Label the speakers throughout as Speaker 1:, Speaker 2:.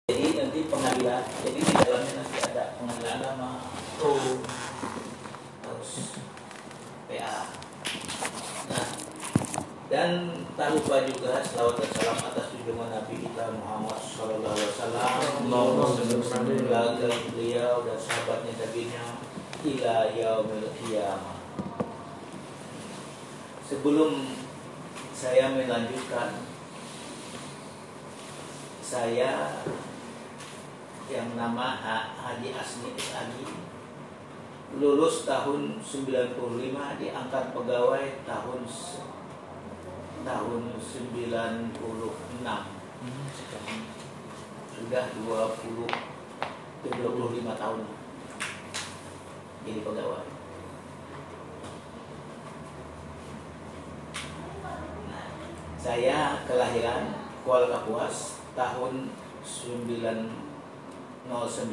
Speaker 1: Jadi nanti pengadilan, jadi di dalamnya nanti ada pengadilan agama, terus PA. Nah, dan tak lupa juga selawat dan salam atas junjungan Nabi kita Muhammad SAW, keluarga beliau dan sahabatnya tabinya ila yaumil qiyamah. Sebelum saya melanjutkan, saya yang nama Haji Asni Agi lulus tahun 95, diangkat pegawai tahun 96. Sudah 25 tahun jadi pegawai. Nah, saya kelahiran Kuala Kapuas tahun 1968, 52.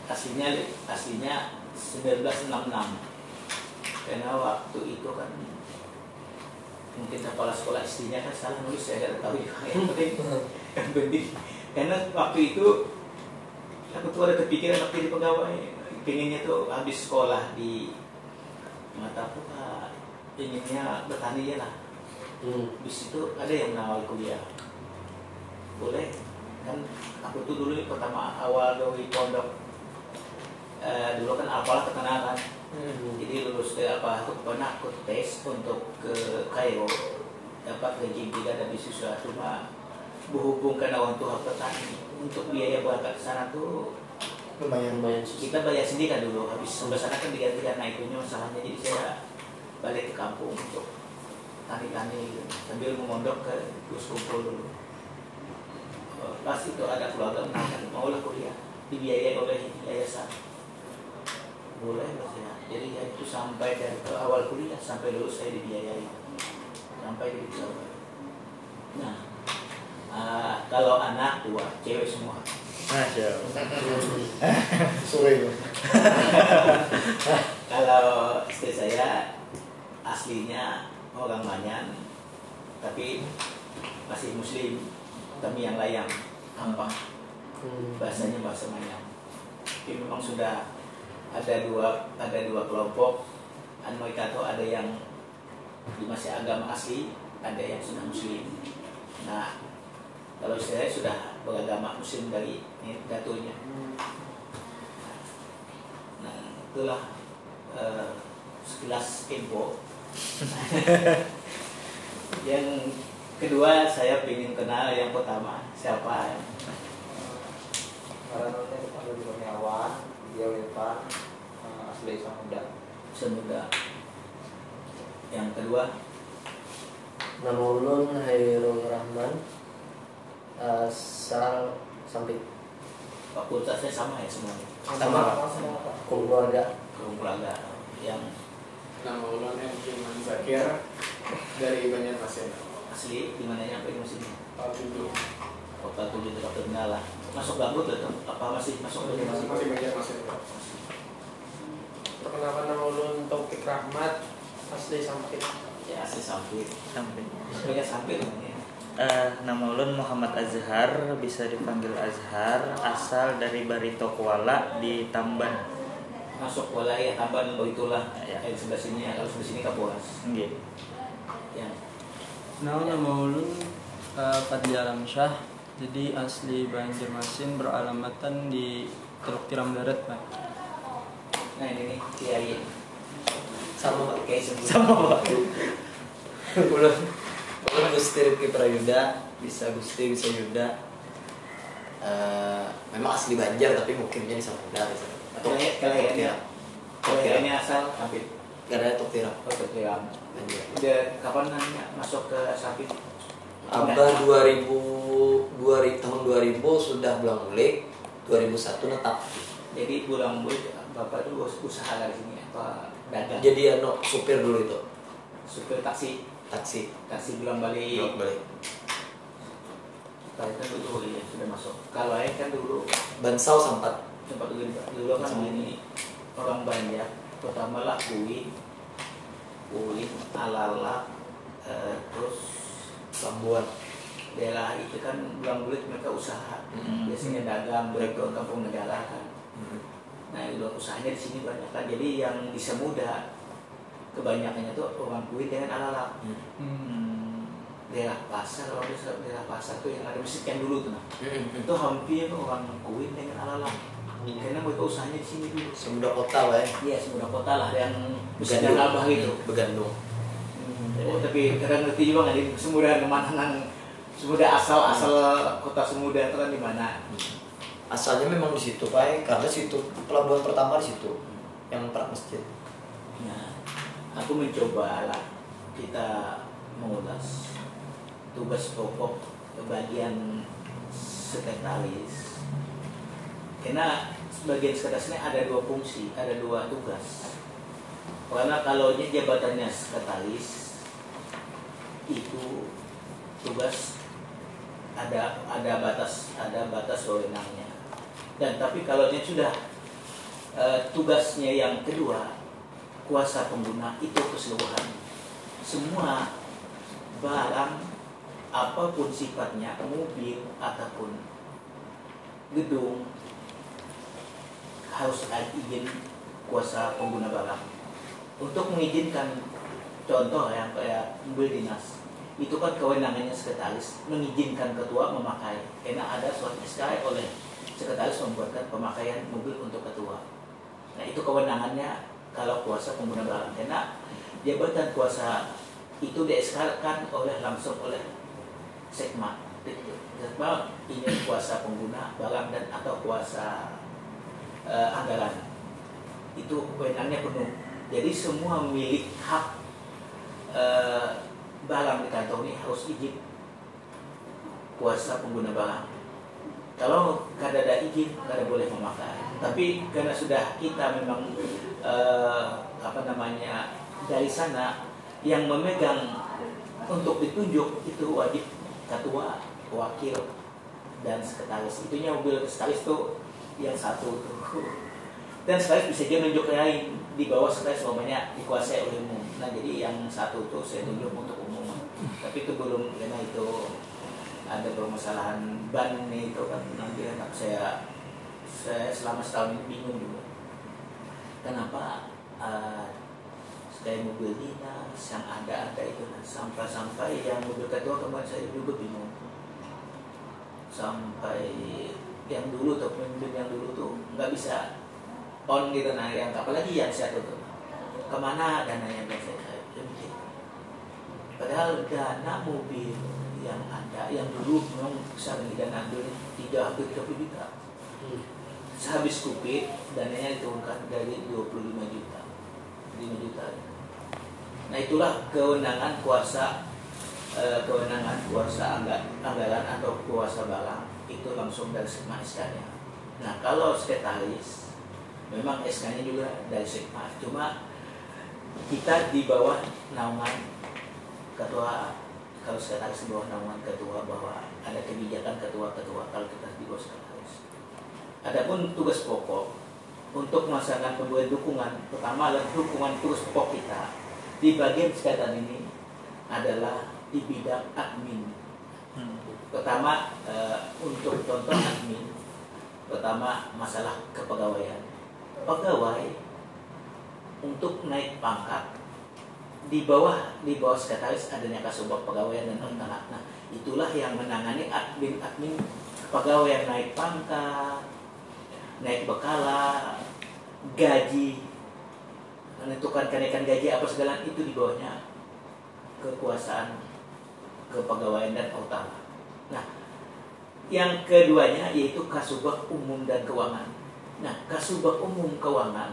Speaker 1: Aslinya 1966. Karena waktu itu kan mungkin kepala sekolah istrinya kan salah nulis, saya tidak tahu juga. Yang penting karena waktu itu aku tuh ada kepikiran waktu di pegawai, pengennya tuh habis sekolah di mata apa, inginnya bertani ya lah. Bis itu ada yang nawar kuliah, boleh kan? Aku tuh dulu pertama awal dari pondok, dulu kan apalah terkenal kan. Jadi lulus ke apa, aku pernah ikut tes untuk ke Kairo, dapat ranking 3 dan beasiswa. Cuma berhubungkan orang tua petani, untuk biaya berangkat ke sana tuh lumayan. Kita bayar sendiri kan dulu, habis sampai sana kan diganti karena itunya masalahnya. Jadi saya balik ke kampung untuk tani-tani gitu, sambil memondok ke Gus Kumpul dulu. Pas itu ada keluarga menawarkan maulah kuliah, dibiayai oleh yayasan. Boleh saya. Jadi ya itu sampai dari awal kuliah sampai lulus saya dibiayai sampai di Jawa. Nah, kalau anak 2 cewek semua.
Speaker 2: Masya
Speaker 3: Sore itu.
Speaker 1: Kalau istri saya aslinya orang Banyan, tapi masih Muslim, kami yang layang, Ampah. Bahasanya bahasa Banyan. Tapi memang sudah ada dua kelompok. Mereka tuh ada yang masih agama asli, ada yang sudah Muslim. Nah, kalau saya sudah beragama Muslim dari datunya. Nah, itulah sekilas info. Yang kedua saya ingin kenal yang pertama siapa?
Speaker 4: Karena dipanggil Kurniawan, dia Irfan, asli Semuda.
Speaker 1: Yang kedua
Speaker 2: Nama ulun Hairul Rahman, asal Sampit.
Speaker 1: fakultasnya sama ya semuanya?
Speaker 2: Sama. Keluarga.
Speaker 1: Yang
Speaker 5: Nama ulun Iman Zakir dari Banjarmasin.
Speaker 1: asli di mana nyampe di sini?
Speaker 5: Tujuh.
Speaker 1: Kota 7 tetap terkenal lah. Masuk gabut lah tuh? Apa masih masuk
Speaker 5: Masih
Speaker 1: masih?
Speaker 5: Banjarmasin.
Speaker 6: Perkenalkan, nama ulun Taufik Rahmat, asli Sampit.
Speaker 1: Ya asli Sampit.
Speaker 7: Sampit.
Speaker 1: Banyak Sampit namanya.
Speaker 7: Nama ulun Muhammad Azhar, bisa dipanggil Azhar, asal dari Barito Kuala di Tamban.
Speaker 1: Masuk wilayah Tamban begitulah.
Speaker 7: Ya.
Speaker 1: Yang sebelah sini ya, kalau sebelah sini Kapuas.
Speaker 7: Nggih.
Speaker 1: Yang
Speaker 6: Nama ulun Fadli Alamsyah, jadi asli Banjarmasin, beralamatan di Teluk Tiram Darat, Pak.
Speaker 1: nah ini nih Kiai.
Speaker 2: Sama Pak.
Speaker 1: Kiai sebut.
Speaker 7: Sama Pak.
Speaker 2: Ulun Gusti Rifki Prayuda, bisa Gusti, bisa Yuda. Memang asli Banjar tapi mukimnya di Samudra. Atau
Speaker 1: Kelahirannya asal Sampit.
Speaker 2: karena Toktiram.
Speaker 1: Tiram.
Speaker 2: Banjar.
Speaker 1: Udah kapan namanya masuk ke Sampit?
Speaker 2: Abah 2000 tahun 2000 sudah pulang mulik, 2001 netap.
Speaker 1: Jadi pulang mulik bapak dulu usaha dari sini apa dagang?
Speaker 2: Jadi supir dulu itu,
Speaker 1: Supir taksi pulang balik. Saya kan dulu ya sudah masuk. Kalau saya kan dulu
Speaker 2: Bansau sempat
Speaker 1: dulu kan ini orang Banjar. Pertama lah kuih, alalak, terus
Speaker 2: Labuan.
Speaker 1: daerah itu kan Belang Bulit mereka usaha, biasanya dagang, mereka kampung negara kan. Nah itu usahanya di sini banyak kan, jadi yang di Semuda kebanyakannya tuh orang Kuit dengan Alalak. Daerah pasar, kalau daerah pasar tuh yang ada masjid yang dulu tuh, nah itu hampir orang Kuit dengan Alalak. Karena mereka usahanya di sini dulu.
Speaker 2: Semuda kota lah ya.
Speaker 1: Iya, Semuda kota lah yang masjid yang Abah gitu.
Speaker 2: Begandung.
Speaker 1: Oh, tapi kadang ngerti juga nggak di Semuda kemana nang Semuda asal kota Semuda itu kan di mana?
Speaker 2: Asalnya memang di situ Pak, karena situ pelabuhan pertama di situ yang Prak Masjid.
Speaker 1: Nah, aku mencoba lah kita mengulas tugas pokok bagian sekretaris. Karena sebagian sekretaris ini ada dua fungsi, ada dua tugas. Karena kalau jabatannya sekretaris itu tugas ada batas wewenangnya. Dan tapi kalau dia sudah tugasnya yang kedua, kuasa pengguna itu keseluruhan. Semua barang apapun sifatnya, mobil ataupun gedung harus ada izin kuasa pengguna barang. Untuk mengizinkan, contoh yang kayak mobil dinas, itu kan kewenangannya sekretaris mengizinkan ketua memakai, karena ada suatu SK oleh sekretaris membuatkan pemakaian mobil untuk ketua. Nah itu kewenangannya kalau kuasa pengguna barang, karena jabatan kuasa itu di-SK-kan langsung oleh Sekma. Sekma ini kuasa pengguna barang dan atau kuasa anggaran, itu kewenangannya penuh. Jadi semua milik hak barang di kantor ini harus izin kuasa pengguna barang. Kalau kada ada izin, kada boleh memakai. Tapi karena sudah kita memang dari sana yang memegang untuk ditunjuk itu wajib ketua, wakil, dan sekretaris. Itunya mobil sekretaris tuh yang satu tuh. Dan sekretaris bisa dia menunjuk lain di bawah sekretaris, namanya dikuasai oleh umum. Nah jadi yang satu tuh saya tunjuk untuk umum. Tapi itu belum, karena itu ada permasalahan ban nih itu kan, nanti anak saya selama setahun ini bingung juga kenapa kayak mobil dinas yang ada itu sampai yang mobil ketua kemarin saya juga bingung, sampai yang dulu tuh pemimpin yang dulu tuh nggak bisa on gitu, nah yang apalagi yang saya tuh kemana dananya biasa saya mikir. Padahal dana mobil yang ada, yang dulu memang besar nih, dana hampir 30 juta. Sehabis Covid, dananya diturunkan dari 25 juta, 5 juta. Nah itulah kewenangan kuasa anggaran atau kuasa barang itu langsung dari Sekma SK-nya. Nah kalau sekretaris, memang SK-nya juga dari Sekma, cuma kita di bawah naungan ketua. Kalau sekretaris di bawah naungan ketua, bahwa ada kebijakan ketua kalau kita di bawah sekretaris. Adapun tugas pokok untuk melaksanakan pemberian dukungan, pertama adalah dukungan tugas pokok kita di bagian sekretaris ini adalah di bidang admin. Pertama untuk contoh admin, pertama masalah kepegawaian. Pegawai untuk naik pangkat di bawah sekretaris adanya Kasubag Pegawaian dan Organa. Nah, itulah yang menangani admin kepegawaian naik pangkat, naik bekala, gaji, menentukan kenaikan gaji apa segala itu di bawahnya kekuasaan kepegawaian dan Organa. Nah, yang keduanya yaitu Kasubag Umum dan Keuangan. Nah, Kasubag Umum Keuangan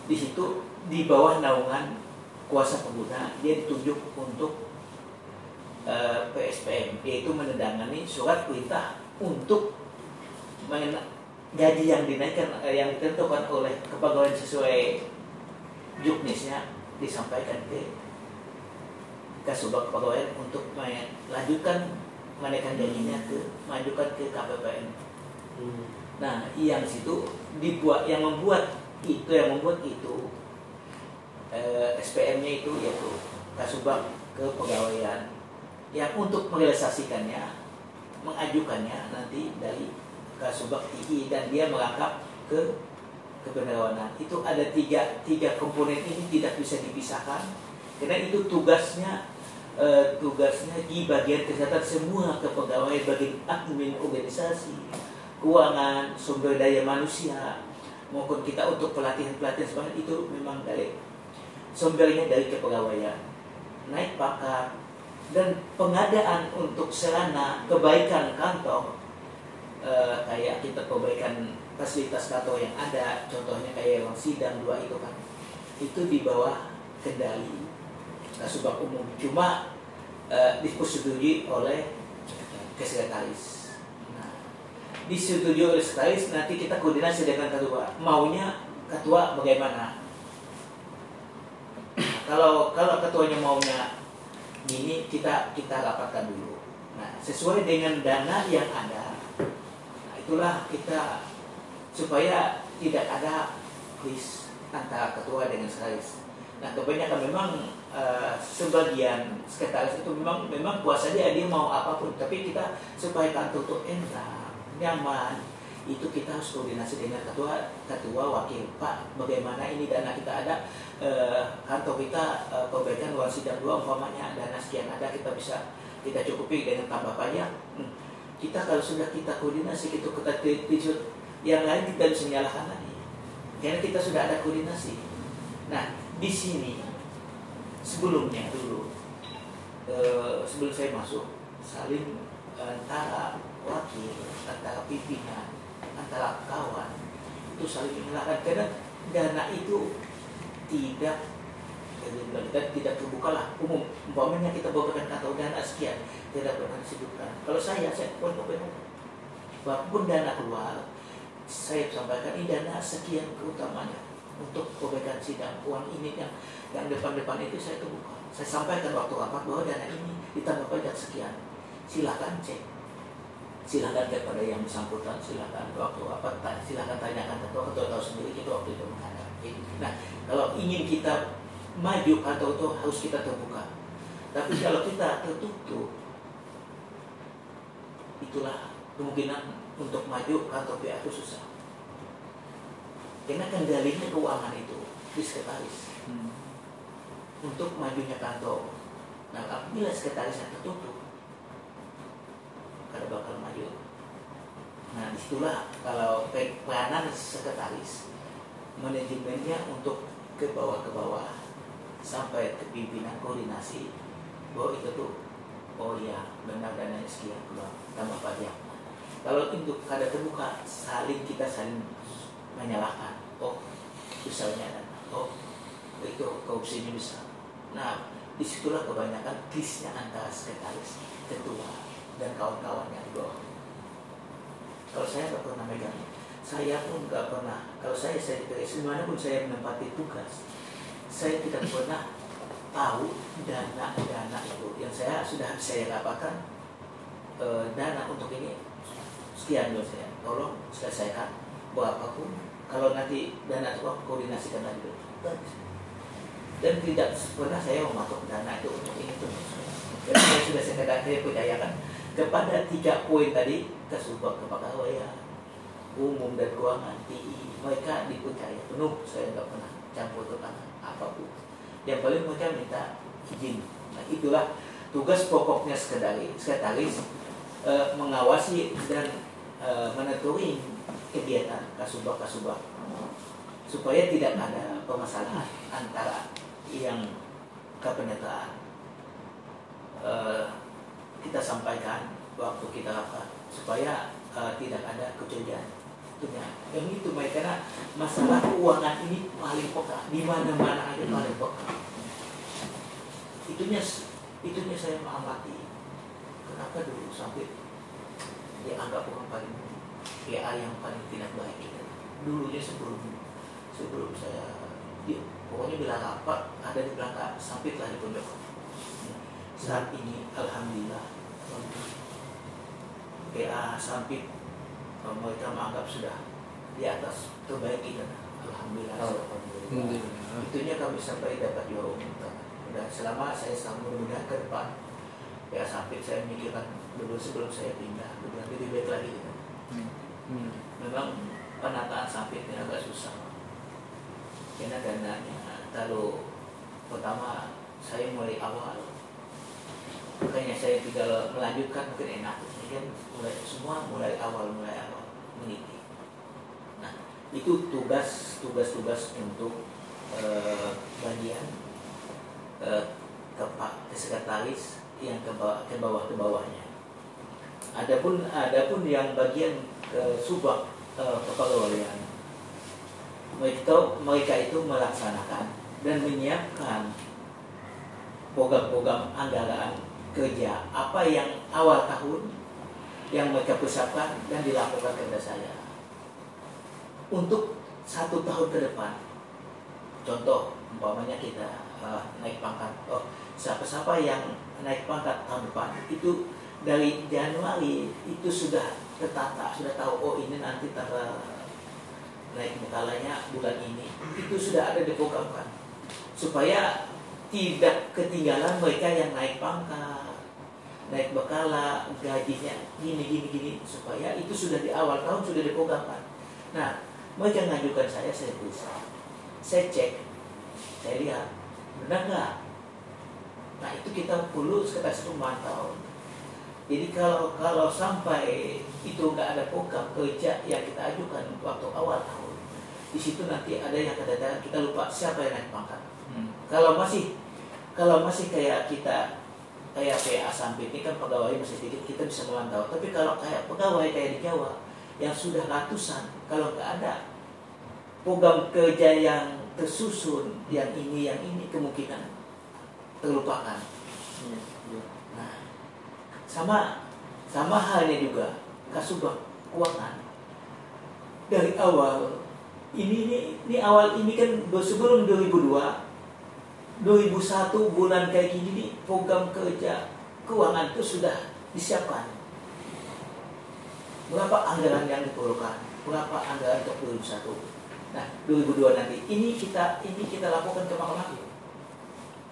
Speaker 1: di situ di bawah naungan kuasa pengguna, dia ditunjuk untuk PSPM, yaitu menandatangani surat perintah untuk gaji yang dinaikkan, yang ditentukan oleh kepegawaian sesuai juknisnya disampaikan ke Kasubag Kepegawaian untuk melanjutkan menaikkan gajinya majukan ke KPPN. Nah, yang situ dibuat, yang membuat itu SPM-nya itu yaitu Kasubag kepegawaian yang untuk merealisasikannya, mengajukannya nanti dari Kasubag TI dan dia merangkap ke kebenerawanan. Itu ada tiga komponen ini tidak bisa dipisahkan karena itu tugasnya di bagian kesehatan semua kepegawaian, bagian admin organisasi, keuangan, sumber daya manusia maupun kita untuk pelatihan sebanyak itu memang dari sumbernya dari kepegawaian. Naik pangkat dan pengadaan untuk sarana kebaikan kantor, kayak kita perbaikan fasilitas kantor yang ada, contohnya kayak ruang sidang 2 itu kan, itu di bawah kendali Kasubag umum, cuma disetujui oleh sekretaris. Nah, disetujui oleh sekretaris, nanti kita koordinasi dengan ketua, maunya ketua bagaimana. Nah, kalau ketuanya maunya gini, kita rapatkan dulu. Nah, sesuai dengan dana yang ada. Nah, itulah kita supaya tidak ada quiz antara ketua dengan sekretaris. Nah, kebanyakan memang sebagian sekretaris itu memang puas saja dia mau apapun, tapi kita supaya kantor itu enak, nyaman, itu kita harus koordinasi dengan ketua wakil, Pak, bagaimana ini dana kita ada, kantor kita perbaikan ruang sidang 2 umpamanya dana sekian ada, kita cukupi dengan tambah pajak. Kita kalau sudah kita koordinasi gitu, kita yang lain kita bisa menyalahkan lagi karena kita sudah ada koordinasi. Nah, di sini sebelumnya dulu sebelum saya masuk, saling antara wakil, antara pimpinan, antara kawan itu saling menyalahkan karena dana itu tidak terbuka lah umum. Umpamanya kita bawakan kantor dana sekian, tidak pernah disebutkan. Kalau saya pun walaupun dana keluar, saya sampaikan ini dana sekian keutamanya untuk perbaikan sidang, uang ini yang depan itu saya terbuka. Saya sampaikan waktu rapat bahwa dana ini ditambah pajak sekian. Silakan cek, silakan kepada yang bersangkutan, silakan waktu rapat, silakan tanyakan ketua tahu sendiri kita waktu itu menghadap. Nah, kalau ingin kita maju kantor itu harus kita terbuka. Tapi kalau kita tertutup, itulah kemungkinan untuk maju kantor PA itu susah. Karena kendalinya keuangan itu di sekretaris. Untuk majunya kantor. Nah, apabila sekretarisnya tertutup, kada bakal maju. Nah, disitulah kalau peranan sekretaris, manajemennya untuk ke bawah sampai ke pimpinan koordinasi bahwa itu tuh, oh iya benar dananya sekian keluar tambah pajak. Kalau untuk kada terbuka, kita saling menyalahkan. Oh, misalnya, itu korupsinya besar. Nah, disitulah kebanyakan krisnya antara sekretaris, ketua, dan kawan-kawannya di bawah. Kalau saya nggak pernah megang, saya pun nggak pernah. Kalau saya dipilih dimanapun saya menempati tugas, saya tidak pernah tahu dana itu. Yang saya dapatkan dana untuk ini sekian dulu saya. Tolong selesaikan berapapun. Kalau nanti dana itu koordinasikan lagi dulu. Dan tidak pernah saya mematok dana itu untuk ini tuh. Karena saya percayakan kepada 3 poin tadi, Kasubag kepegawaian, umum dan keuangan, TI, mereka dipercaya penuh. Saya nggak pernah campur tangan apapun. Yang paling mereka minta izin. Nah, itulah tugas pokoknya sekretaris mengawasi dan monitoring kegiatan Kasubag supaya tidak ada permasalahan antara yang kepenetraan. Kita sampaikan waktu kita rapat supaya tidak ada kecurigaan. Yang itu karena masalah keuangan ini paling peka, di mana-mana ada paling peka. Itunya saya mengamati. Kenapa dulu sampai dianggap orang paling PA yang paling tidak baik itu. Dulunya sebelum saya pokoknya bila rapat ada di belakang sampai telah di pojok. Saat ini alhamdulillah PA sampai mereka menganggap sudah di atas terbaik kita. Alhamdulillah. Itunya kami sampai dapat juara umum. mudah-mudahan selama saya mudah-mudahan ke depan ya sampai saya mikirkan dulu sebelum saya pindah lebih baik lagi gitu. Memang penataan sampit ini agak susah karena dananya kalau pertama saya mulai awal, makanya saya tidak melanjutkan mungkin enak ini kan mulai awal meniti. Nah itu tugas untuk bagian ke sekretaris yang ke bawahnya. Adapun yang bagian ke subak kepegawaian, mereka itu melaksanakan dan menyiapkan program-program anggaran kerja apa yang awal tahun yang mereka persiapkan dan dilaporkan kepada saya untuk 1 tahun ke depan. Contoh umpamanya kita naik pangkat, siapa-siapa yang naik pangkat tahun depan itu dari Januari itu sudah tertata, sudah tahu ini nanti tanggal naik bekalanya bulan ini, itu sudah ada diprogramkan supaya tidak ketinggalan mereka yang naik pangkat, naik bekala, gajinya gini, supaya itu sudah di awal tahun sudah diprogramkan. Nah, mereka ngajukan saya periksa, saya cek, saya lihat benar nggak. Nah itu kita perlu sekretaris memantau. Jadi kalau sampai itu nggak ada program kerja yang kita ajukan waktu awal tahun, di situ nanti ada yang kadang-kadang kita lupa siapa yang naik pangkat. Kalau masih kayak kita kayak PA sampai ini kan pegawai masih sedikit kita bisa memantau. Tapi kalau kayak pegawai kayak di Jawa yang sudah ratusan, kalau nggak ada program kerja yang tersusun, yang ini kemungkinan terlupakan. Nah, sama halnya juga Kasubag Keuangan dari awal ini awal ini kan sebelum 2002 2001 bulan kayak gini nih program kerja keuangan itu sudah disiapkan. Berapa anggaran yang diperlukan? Berapa anggaran untuk 2001? Nah, 2002 nanti ini kita lakukan ke Mahkamah Agung.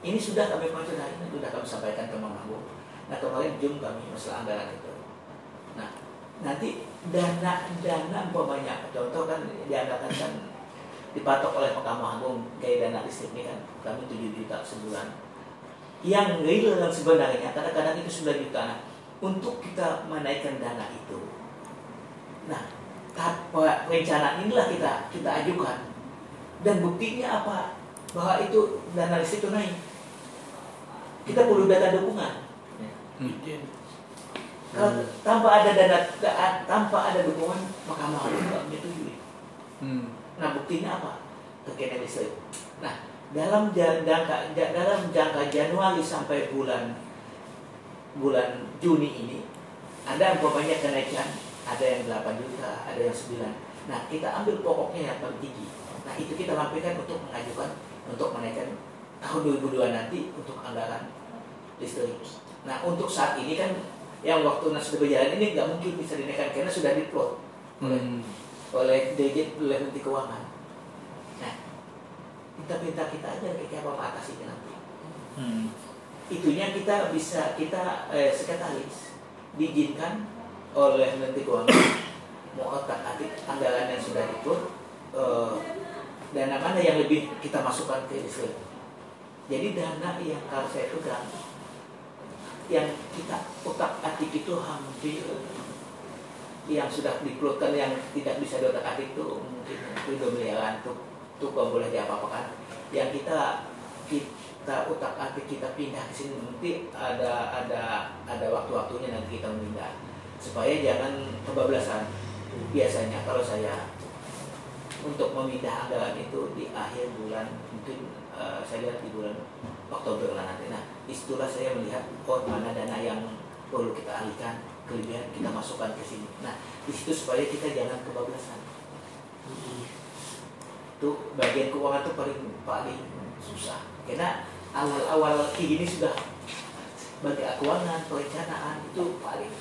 Speaker 1: Ini sudah kami ini sudah kami sampaikan ke Mahkamah Agung. Nah, kemarin jum kami masalah anggaran itu. Nah, nanti dana umpamanya contoh kan dianggarkan kan dipatok oleh Mahkamah Agung kayak dana listrik ini kan kami 7 juta sebulan. Yang real dan sebenarnya kadang-kadang itu 9 juta untuk kita menaikkan dana itu. Nah, perencanaan inilah kita ajukan dan buktinya apa bahwa itu dana listrik itu naik. Kita perlu data dukungan. Kalau tanpa ada dukungan Mahkamah Agung nggak menyetujui. Nah buktinya apa? Terkait listrik. Nah dalam jangka Januari sampai bulan Juni ini ada umpamanya kenaikan, ada yang 8 juta, ada yang 9. Nah kita ambil pokoknya yang paling tinggi. Nah itu kita lampirkan untuk mengajukan untuk menaikkan tahun 2002 nanti untuk anggaran listrik. Nah untuk saat ini kan yang waktu sudah berjalan ini nggak mungkin bisa dinaikkan karena sudah diplot oleh DG oleh Menteri Keuangan. Nah kita aja kayak apa mengatasi nanti. Itunya kita sekretaris diizinkan oleh Menteri Keuangan mau otak-atik anggaran yang sudah diplot, dana mana yang lebih kita masukkan ke listrik. Jadi dana yang kalau saya pegang yang kita otak-atik itu hampir yang sudah diplotkan yang tidak bisa diotak-atik itu mungkin 2 miliaran tuh boleh diapa-apakan. Yang kita otak-atik kita pindah ke sini nanti ada waktu-waktunya nanti kita memindah supaya jangan kebablasan. Biasanya kalau saya untuk memindah anggaran itu di akhir bulan mungkin saya lihat di bulan Oktober lah nanti. Nah, itulah saya melihat mana dana yang perlu kita alihkan, kelebihan kita masukkan ke sini. Nah, di situ supaya kita jangan kebablasan. Itu bagian keuangan itu paling susah. Karena awal-awal kayak gini sudah bagian keuangan, perencanaan itu paling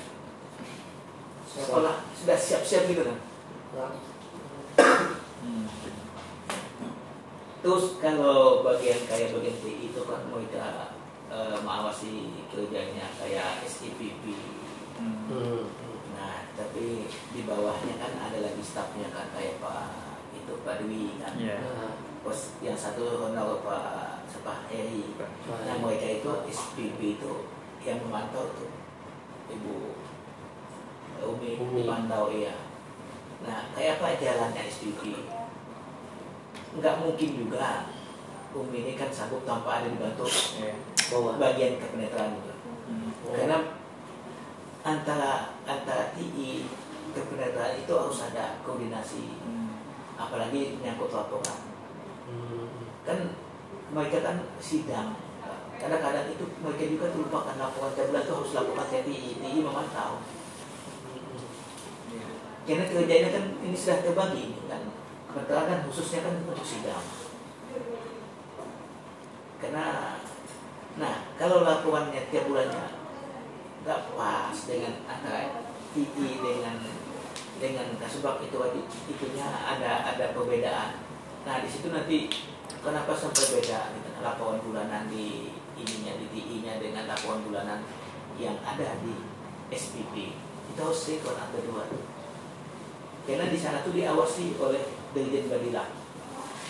Speaker 1: sekolah sudah siap-siap gitu kan. Terus kalau bagian TI itu kan mereka mengawasi kerjanya kayak SIPP. Nah, tapi di bawahnya kan ada lagi stafnya kan kayak Pak Dwi kan. Terus yang satu honor Pak Eri. Nah, mereka itu SPP itu yang memantau itu Ibu Umi memantau ya. Nah, kayak apa jalannya SPP? Nggak mungkin juga Umi ini kan sanggup tanpa ada dibantu bagian kepenetraan juga. Karena antara TI kepenetraan itu harus ada koordinasi, apalagi menyangkut laporan. Kan mereka kan sidang, kadang-kadang itu mereka juga terlupakan laporan tiap bulan itu harus laporan ke TI memantau. Karena kerjanya kan ini sudah terbagi kan, kebetulan khususnya kan untuk sidang. Karena, nah kalau laporannya tiap bulannya nggak pas dengan antara TI dengan Kasubag itunya ada perbedaan. Nah di situ nanti kenapa sampai beda gitu, laporan bulanan di TI-nya dengan laporan bulanan yang ada di SPP itu harus sinkron antara dua. Karena di sana tuh diawasi oleh Dirjen Badilak.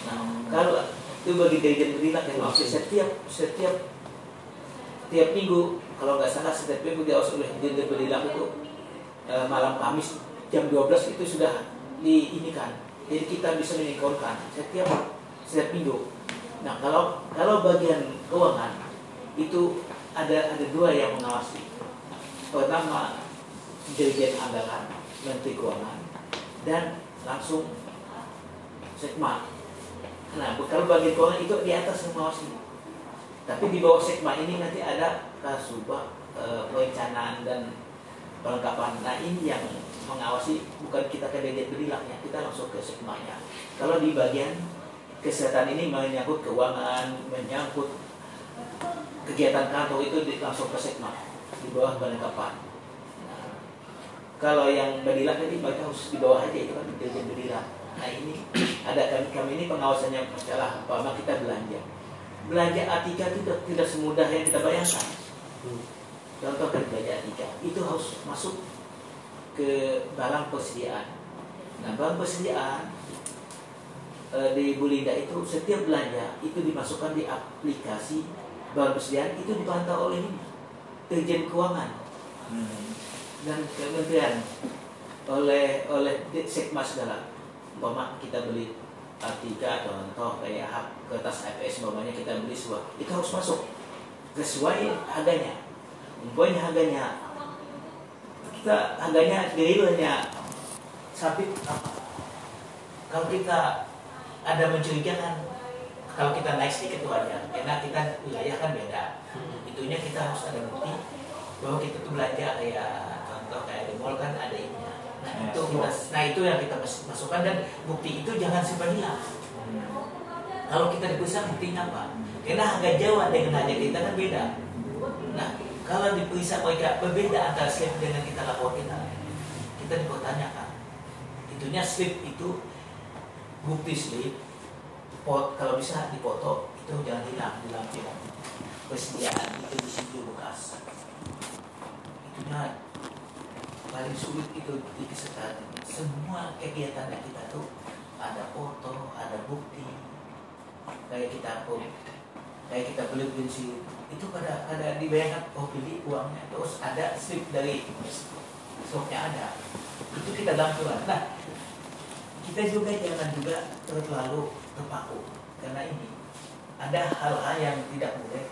Speaker 1: Nah, kalau itu bagi Dirjen Badilak yang setiap minggu, kalau nggak salah setiap minggu diawasi oleh Dirjen Badilak itu malam Kamis jam 12 itu sudah diinikan. Jadi kita bisa menyinkronkan setiap minggu. Nah, kalau bagian keuangan itu ada dua yang mengawasi. Pertama Dirjen Anggaran, Menteri Keuangan, dan langsung Sekma. Nah, kalau bagian keuangan itu di atas yang mengawasi. Tapi di bawah Sekma ini nanti ada Kasubag, perencanaan dan perlengkapan. Nah, ini yang mengawasi, bukan kita ke Dirjen Badilaknya, kita langsung ke Sekmanya. Kalau di bagian kesehatan ini menyangkut keuangan, menyangkut kegiatan kantor itu langsung ke Sekma di bawah perlengkapan. Kalau yang Badilak tadi mereka harus di bawah aja, itu kan Dirjen Badilak. Nah ini ada kami ini pengawasannya masalah apa kita belanja Atika itu tidak semudah yang kita bayangkan. Contoh kan belanja Atika itu harus masuk ke barang persediaan. Nah barang persediaan di Bulinda itu setiap belanja itu dimasukkan di aplikasi barang persediaan, itu dipantau oleh Dirjen Keuangan dan kementerian oleh Sekma segala. Umpama kita beli Atika, contoh kayak kertas APS umpamanya kita beli sebuah, itu harus masuk sesuai harganya. Umpamanya harganya realnya sabit apa. Kalau kita ada mencurigakan, kalau kita naik sedikit itu wajar, karena kita wilayah kan beda. Itunya kita harus ada bukti bahwa kita tuh belanja kayak di mall kan ada ini. Nah itu yang kita masukkan, dan bukti itu jangan simpan hilang. Kalau kita diperiksa buktinya apa? Karena harga Jawa dengan harga kita kan beda. Nah kalau diperiksa mereka berbeda antara slip dengan kita lapor kita dipertanyakan. Itunya slip itu bukti slip, kalau bisa dipoto itu jangan hilang di lampion. Persediaan itu di situ bekas. Itunya paling sulit itu di kesehatan. Semua kegiatan yang kita tuh ada foto, ada bukti. Kayak kita beli bensin itu ada dibayangkan, beli uangnya, terus ada slip dari stoknya ada. Itu kita langsung. Nah, kita juga jangan terlalu terpaku, karena ini ada hal-hal yang tidak boleh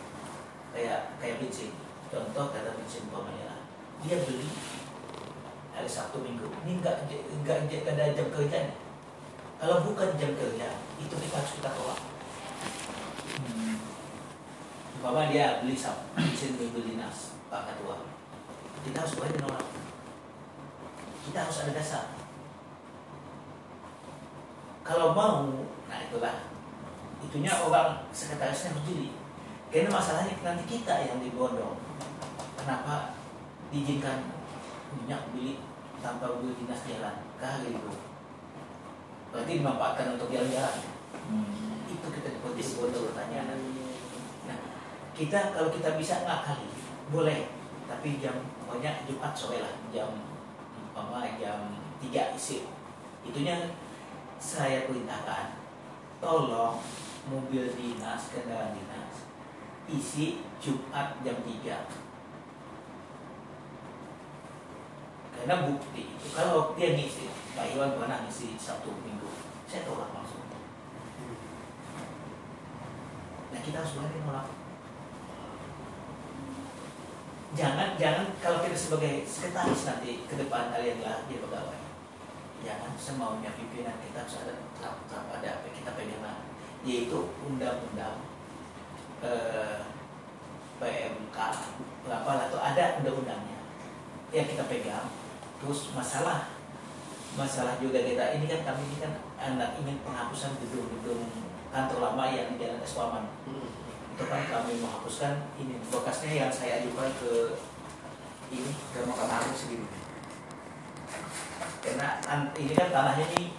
Speaker 1: kayak bensin. Contoh kata bensin umpamanya, dia beli hari Sabtu Minggu, ini enggak ada jam kerjanya. Kalau bukan jam kerja, itu kita tolak. Umpama dia beli bensin minggu dinas Pak Ketua, kita harus boleh menolak. Kita harus ada dasar. Kalau mau, nah itunya orang sekretarisnya harus jeli. Karena masalahnya nanti kita yang dibondong. Kenapa diizinkan minyak beli tanpa mobil dinas jalan kali itu? Berarti dimanfaatkan untuk jalan-jalan. Itu kita dibuat pertanyaan. Nah, kalau kita bisa ngakali boleh, tapi pokoknya Jumat sore lah, jam 3 isi. Itunya saya perintahkan, tolong mobil dinas, kendaraan dinas isi Jumat jam 3. Karena bukti itu kalau dia ngisi, Pak Iwan pernah ngisi Sabtu Minggu, saya tolak langsung. Nah, kita harus berani nolak. Jangan kalau kita sebagai sekretaris nanti ke depan kalian lah dia pegawai, jangan semaunya pimpinan. Kita harus ada apa kita pegang, yaitu undang-undang PMK berapa lah, atau ada undang-undangnya yang kita pegang. Terus masalah juga kita ini kan, kami ini kan anak ingin penghapusan gedung-gedung kantor lama yang di Jalan Eswaman. Itu kan kami menghapuskan ini bekasnya yang saya ajukan ke Mahkamah Agung segini. Karena ini kan tanahnya ini